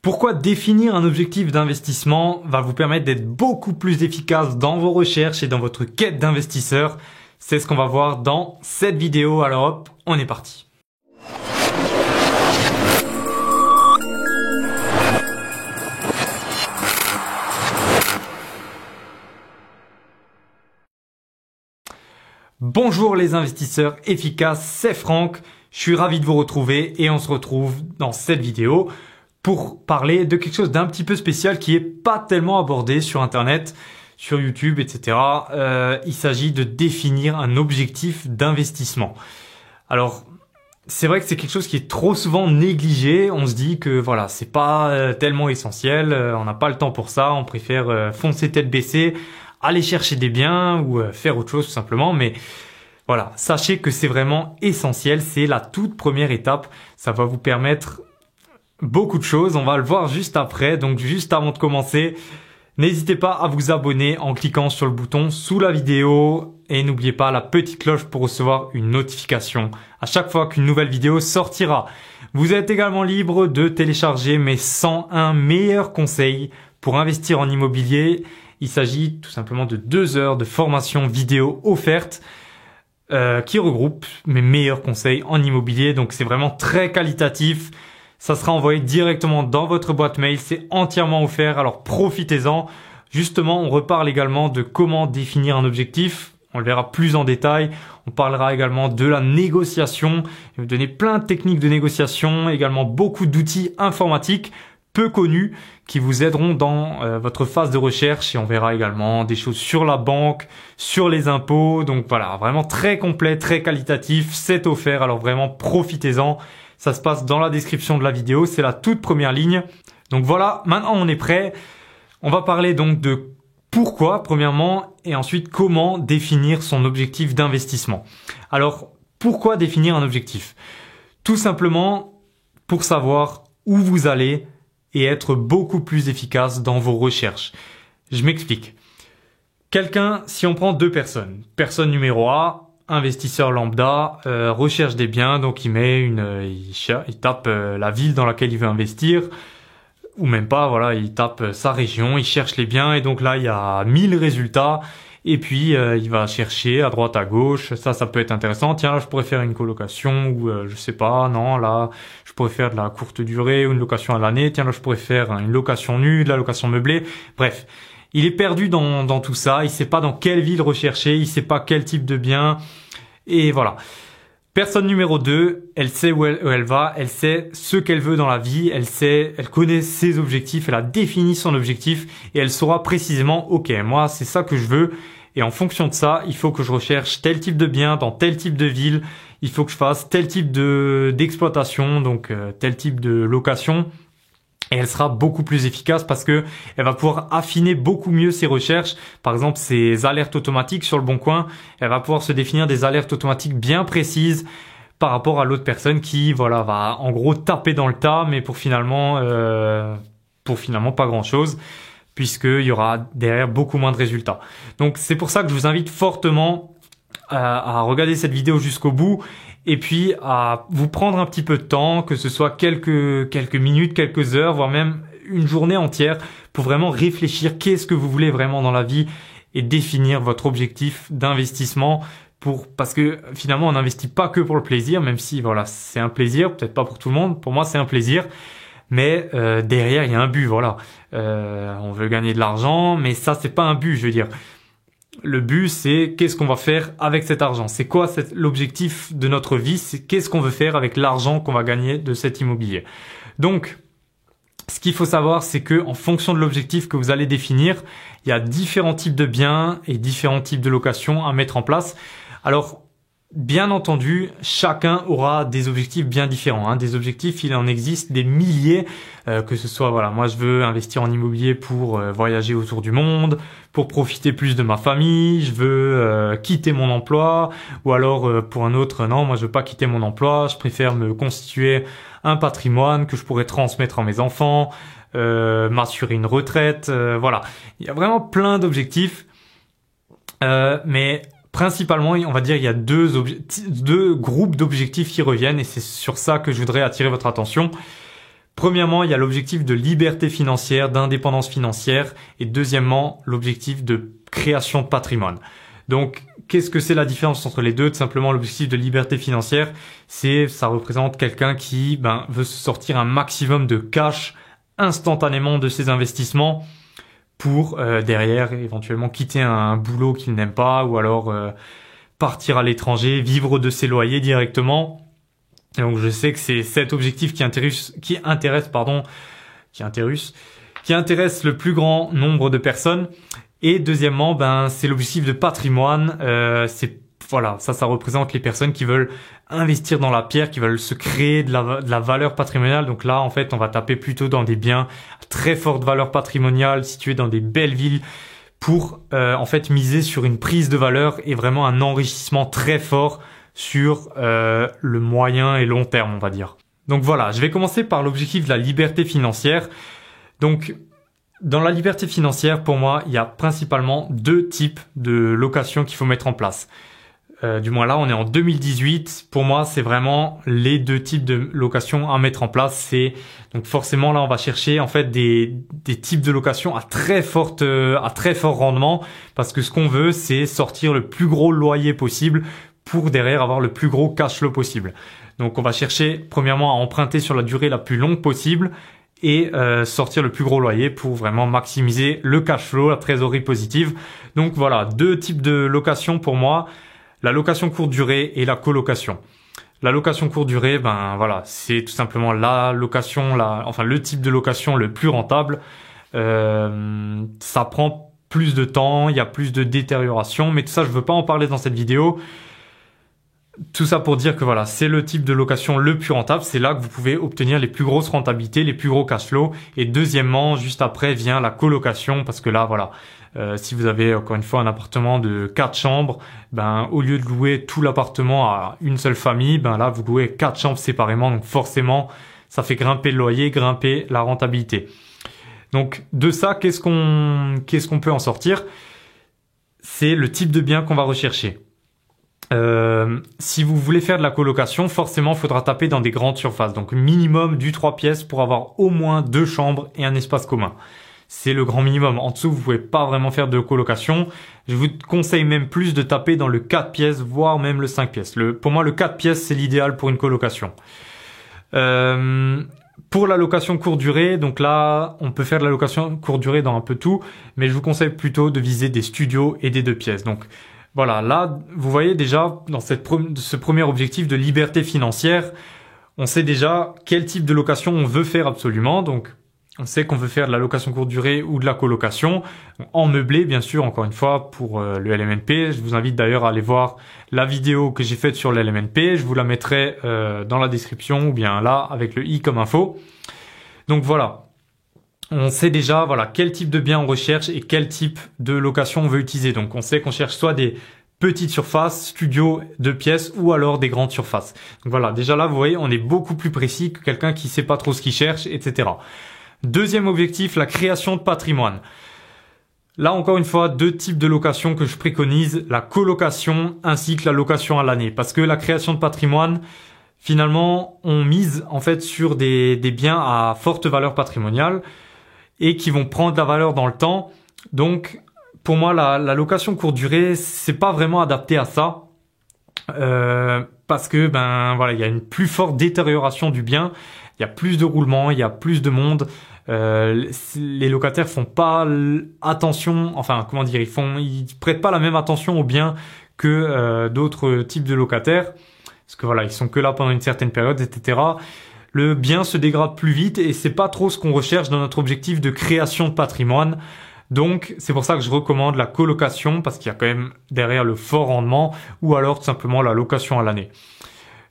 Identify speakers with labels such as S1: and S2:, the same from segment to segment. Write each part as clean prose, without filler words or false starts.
S1: Pourquoi définir un objectif d'investissement va vous permettre d'être beaucoup plus efficace dans vos recherches et dans votre quête d'investisseurs? C'est ce qu'on va voir dans cette vidéo. Alors hop, on est parti. Bonjour les investisseurs efficaces, c'est Franck. Je suis ravi de vous retrouver et on se retrouve dans cette vidéo pour parler de quelque chose d'un petit peu spécial qui est pas tellement abordé sur Internet, sur YouTube, etc. Il s'agit de définir un objectif d'investissement. Alors, c'est vrai que c'est quelque chose qui est trop souvent négligé. On se dit que voilà, c'est pas tellement essentiel, on n'a pas le temps pour ça, on préfère foncer tête baissée, aller chercher des biens ou faire autre chose tout simplement. Mais voilà, sachez que c'est vraiment essentiel, c'est la toute première étape. Ça va vous permettre beaucoup de choses, on va le voir juste après. Donc juste avant de commencer, n'hésitez pas à vous abonner en cliquant sur le bouton sous la vidéo et n'oubliez pas la petite cloche pour recevoir une notification à chaque fois qu'une nouvelle vidéo sortira. Vous êtes également libre de télécharger mes 101 meilleurs conseils pour investir en immobilier. Il s'agit tout simplement de 2 heures de formation vidéo offerte qui regroupe mes meilleurs conseils en immobilier. Donc c'est vraiment très qualitatif. Ça sera envoyé directement dans votre boîte mail. C'est entièrement offert, alors profitez-en. Justement, on reparle également de comment définir un objectif. On le verra plus en détail. On parlera également de la négociation. Je vais vous donner plein de techniques de négociation, également beaucoup d'outils informatiques peu connus qui vous aideront dans votre phase de recherche. Et on verra également des choses sur la banque, sur les impôts. Donc voilà, vraiment très complet, très qualitatif. C'est offert, alors vraiment profitez-en. Ça se passe dans la description de la vidéo, c'est la toute première ligne. Donc voilà, maintenant on est prêt. On va parler donc de pourquoi, premièrement, et ensuite comment définir son objectif d'investissement. Alors, pourquoi définir un objectif? Tout simplement pour savoir où vous allez et être beaucoup plus efficace dans vos recherches. Je m'explique. Si on prend 2 personnes, personne numéro A, investisseur lambda, recherche des biens, donc il tape la ville dans laquelle il veut investir, ou même pas, voilà, il tape sa région, il cherche les biens, et donc là il y a 1000 résultats, et puis il va chercher à droite à gauche. Ça peut être intéressant. Tiens, là je pourrais faire une colocation, ou je sais pas, non, là je pourrais faire de la courte durée ou une location à l'année. Tiens, là je pourrais faire une location nue, de la location meublée. Bref, il est perdu dans tout ça, il sait pas dans quelle ville rechercher, il sait pas quel type de bien, et voilà. Personne numéro 2, elle sait où elle va, elle sait ce qu'elle veut dans la vie, elle connaît ses objectifs, elle a défini son objectif, et elle saura précisément, ok, moi c'est ça que je veux, et en fonction de ça, il faut que je recherche tel type de bien dans tel type de ville, il faut que je fasse tel type d'exploitation, donc tel type de location. Et elle sera beaucoup plus efficace parce que elle va pouvoir affiner beaucoup mieux ses recherches. Par exemple, ses alertes automatiques sur le Bon Coin, elle va pouvoir se définir des alertes automatiques bien précises par rapport à l'autre personne qui, voilà, va en gros taper dans le tas, mais pour finalement pas grand-chose, puisqu'il y aura derrière beaucoup moins de résultats. Donc c'est pour ça que je vous invite fortement à regarder cette vidéo jusqu'au bout. Et puis à vous prendre un petit peu de temps, que ce soit quelques minutes, quelques heures, voire même une journée entière, pour vraiment réfléchir qu'est-ce que vous voulez vraiment dans la vie et définir votre objectif d'investissement. Parce que finalement on n'investit pas que pour le plaisir, même si voilà, c'est un plaisir, peut-être pas pour tout le monde, pour moi c'est un plaisir. Mais derrière il y a un but, voilà. On veut gagner de l'argent, mais ça c'est pas un but, je veux dire. Le but, c'est qu'est-ce qu'on va faire avec cet argent. C'est quoi l'objectif de notre vie? C'est qu'est-ce qu'on veut faire avec l'argent qu'on va gagner de cet immobilier. Donc, ce qu'il faut savoir, c'est que en fonction de l'objectif que vous allez définir, il y a différents types de biens et différents types de locations à mettre en place. Alors, bien entendu, chacun aura des objectifs bien différents. Des objectifs, il en existe des milliers, que ce soit, voilà, moi je veux investir en immobilier pour voyager autour du monde, pour profiter plus de ma famille, je veux quitter mon emploi, ou alors pour un autre, non, moi je veux pas quitter mon emploi, je préfère me constituer un patrimoine que je pourrais transmettre à mes enfants, m'assurer une retraite, voilà. Il y a vraiment plein d'objectifs, mais principalement, on va dire, il y a deux groupes d'objectifs qui reviennent et c'est sur ça que je voudrais attirer votre attention. Premièrement, il y a l'objectif de liberté financière, d'indépendance financière et deuxièmement, l'objectif de création de patrimoine. Donc, qu'est-ce que c'est la différence entre les deux? Tout simplement, l'objectif de liberté financière, ça représente quelqu'un qui veut se sortir un maximum de cash instantanément de ses investissements pour derrière éventuellement quitter un boulot qu'il n'aime pas ou alors partir à l'étranger, vivre de ses loyers directement. Et donc je sais que c'est cet objectif qui intéresse le plus grand nombre de personnes. Et deuxièmement, c'est l'objectif de patrimoine. Ça représente les personnes qui veulent investir dans la pierre, qui veulent se créer de la valeur patrimoniale. Donc là, en fait, on va taper plutôt dans des biens à très forte valeur patrimoniale, situés dans des belles villes, pour en fait miser sur une prise de valeur et vraiment un enrichissement très fort sur le moyen et long terme, on va dire. Donc voilà, je vais commencer par l'objectif de la liberté financière. Donc dans la liberté financière, pour moi, il y a principalement deux types de locations qu'il faut mettre en place. Du moins là, on est en 2018. Pour moi, c'est vraiment les deux types de locations à mettre en place. Donc forcément là, on va chercher en fait des types de locations à très fort rendement, parce que ce qu'on veut, c'est sortir le plus gros loyer possible pour derrière avoir le plus gros cash flow possible. Donc on va chercher premièrement à emprunter sur la durée la plus longue possible et sortir le plus gros loyer pour vraiment maximiser le cash flow, la trésorerie positive. Donc voilà, deux types de locations pour moi. La location courte durée et la colocation. La location courte durée, c'est tout simplement le type de location le plus rentable. Ça prend plus de temps, il y a plus de détérioration, mais tout ça, je veux pas en parler dans cette vidéo. Tout ça pour dire que voilà, c'est le type de location le plus rentable. C'est là que vous pouvez obtenir les plus grosses rentabilités, les plus gros cash flows. Et deuxièmement, juste après vient la colocation, parce que là, voilà, si vous avez encore une fois un appartement de 4 chambres, au lieu de louer tout l'appartement à une seule famille, là vous louez 4 chambres séparément. Donc forcément, ça fait grimper le loyer, grimper la rentabilité. Donc de ça, qu'est-ce qu'on peut en sortir? C'est le type de bien qu'on va rechercher. Si vous voulez faire de la colocation, forcément, il faudra taper dans des grandes surfaces. Donc, minimum du 3 pièces pour avoir au moins 2 chambres et un espace commun. C'est le grand minimum. En dessous, vous pouvez pas vraiment faire de colocation. Je vous conseille même plus de taper dans le 4 pièces, voire même le 5 pièces. Pour moi, le 4 pièces, c'est l'idéal pour une colocation. Pour la location courte durée, donc là, on peut faire de la location courte durée dans un peu tout, mais je vous conseille plutôt de viser des studios et des 2 pièces. Donc, voilà, là, vous voyez déjà, dans ce premier objectif de liberté financière, on sait déjà quel type de location on veut faire absolument. Donc, on sait qu'on veut faire de la location courte durée ou de la colocation. En meublé, bien sûr, encore une fois, pour le LMNP. Je vous invite d'ailleurs à aller voir la vidéo que j'ai faite sur le LMNP. Je vous la mettrai dans la description ou bien là, avec le i comme info. Donc voilà. On sait déjà quel type de bien on recherche et quel type de location on veut utiliser. Donc on sait qu'on cherche soit des petites surfaces, studios, 2 pièces ou alors des grandes surfaces. Donc voilà, déjà là vous voyez, on est beaucoup plus précis que quelqu'un qui sait pas trop ce qu'il cherche, etc. Deuxième objectif, la création de patrimoine. Là encore une fois, deux types de location que je préconise, la colocation ainsi que la location à l'année. Parce que la création de patrimoine, finalement, on mise en fait sur des biens à forte valeur patrimoniale et qui vont prendre de la valeur dans le temps. Donc, pour moi, la location courte durée, c'est pas vraiment adapté à ça. Parce que, il y a une plus forte détérioration du bien. Il y a plus de roulement, il y a plus de monde. Les locataires font pas attention, ils prêtent pas la même attention aux biens que d'autres types de locataires. Parce que ils sont que là pendant une certaine période, etc. Le bien se dégrade plus vite et c'est pas trop ce qu'on recherche dans notre objectif de création de patrimoine. Donc, c'est pour ça que je recommande la colocation parce qu'il y a quand même derrière le fort rendement ou alors tout simplement la location à l'année.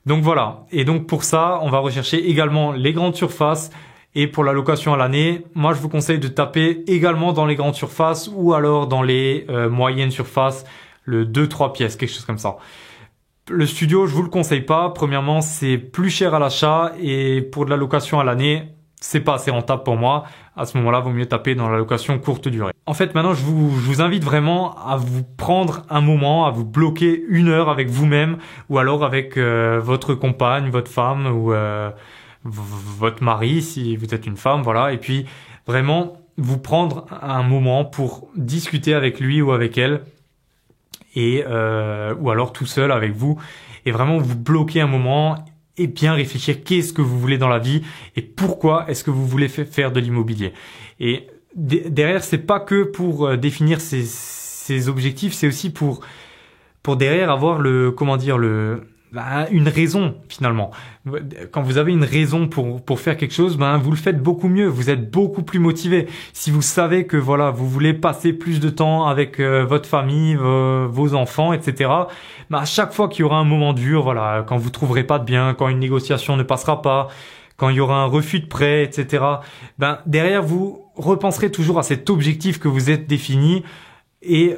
S1: Donc voilà. Et donc pour ça, on va rechercher également les grandes surfaces. Et pour la location à l'année, moi je vous conseille de taper également dans les grandes surfaces ou alors dans les moyennes surfaces, le 2-3 pièces, quelque chose comme ça. Le studio, je vous le conseille pas. Premièrement, c'est plus cher à l'achat et pour de la location à l'année, c'est pas assez rentable pour moi. À ce moment-là, vaut mieux taper dans la location courte durée. En fait, maintenant, je vous invite vraiment à vous prendre un moment, à vous bloquer 1 heure avec vous-même ou alors avec votre compagne, votre femme ou votre mari si vous êtes une femme, voilà, et puis vraiment vous prendre un moment pour discuter avec lui ou avec elle, et ou alors tout seul avec vous, et vraiment vous bloquer un moment et bien réfléchir qu'est-ce que vous voulez dans la vie et pourquoi est-ce que vous voulez faire de l'immobilier. Et derrière, c'est pas que pour définir ces objectifs, c'est aussi pour derrière avoir une raison finalement. Quand vous avez une raison pour faire quelque chose, vous le faites beaucoup mieux, vous êtes beaucoup plus motivé. Si vous savez que voilà, vous voulez passer plus de temps avec votre famille, vos enfants, etc. À chaque fois qu'il y aura un moment dur, voilà, quand vous trouverez pas de bien, quand une négociation ne passera pas, quand il y aura un refus de prêt, etc. Derrière vous repenserez toujours à cet objectif que vous êtes défini et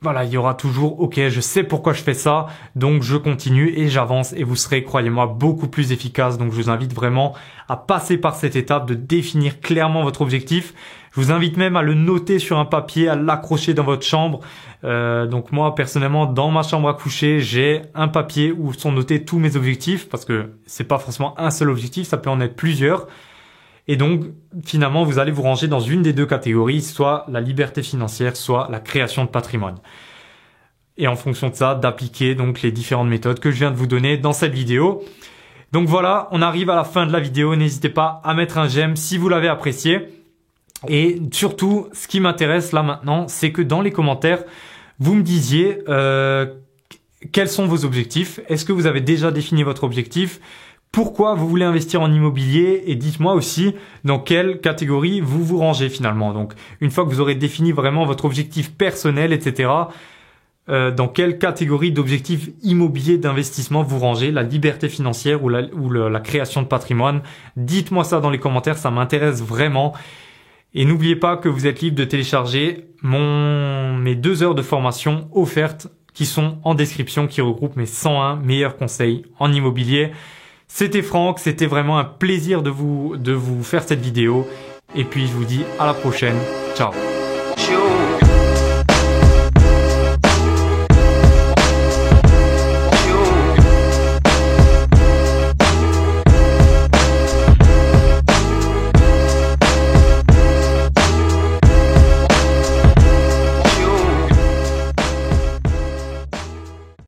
S1: voilà, il y aura toujours, ok, je sais pourquoi je fais ça, donc je continue et j'avance et vous serez, croyez-moi, beaucoup plus efficace. Donc je vous invite vraiment à passer par cette étape de définir clairement votre objectif. Je vous invite même à le noter sur un papier, à l'accrocher dans votre chambre. Donc moi, personnellement, dans ma chambre à coucher, j'ai un papier où sont notés tous mes objectifs parce que c'est pas forcément un seul objectif, ça peut en être plusieurs. Et donc, finalement, vous allez vous ranger dans une des deux catégories, soit la liberté financière, soit la création de patrimoine. Et en fonction de ça, d'appliquer donc les différentes méthodes que je viens de vous donner dans cette vidéo. Donc voilà, on arrive à la fin de la vidéo. N'hésitez pas à mettre un j'aime si vous l'avez apprécié. Et surtout, ce qui m'intéresse là maintenant, c'est que dans les commentaires, vous me disiez quels sont vos objectifs. Est-ce que vous avez déjà défini votre objectif ? Pourquoi vous voulez investir en immobilier et dites-moi aussi dans quelle catégorie vous vous rangez finalement. Donc une fois que vous aurez défini vraiment votre objectif personnel, etc., dans quelle catégorie d'objectifs immobiliers d'investissement vous rangez, la liberté financière ou la création de patrimoine. Dites-moi ça dans les commentaires, ça m'intéresse vraiment. Et n'oubliez pas que vous êtes libre de télécharger mes 2 heures de formation offertes qui sont en description, qui regroupent mes 101 meilleurs conseils en immobilier. C'était Franck, c'était vraiment un plaisir de vous faire cette vidéo. Et puis je vous dis à la prochaine. Ciao.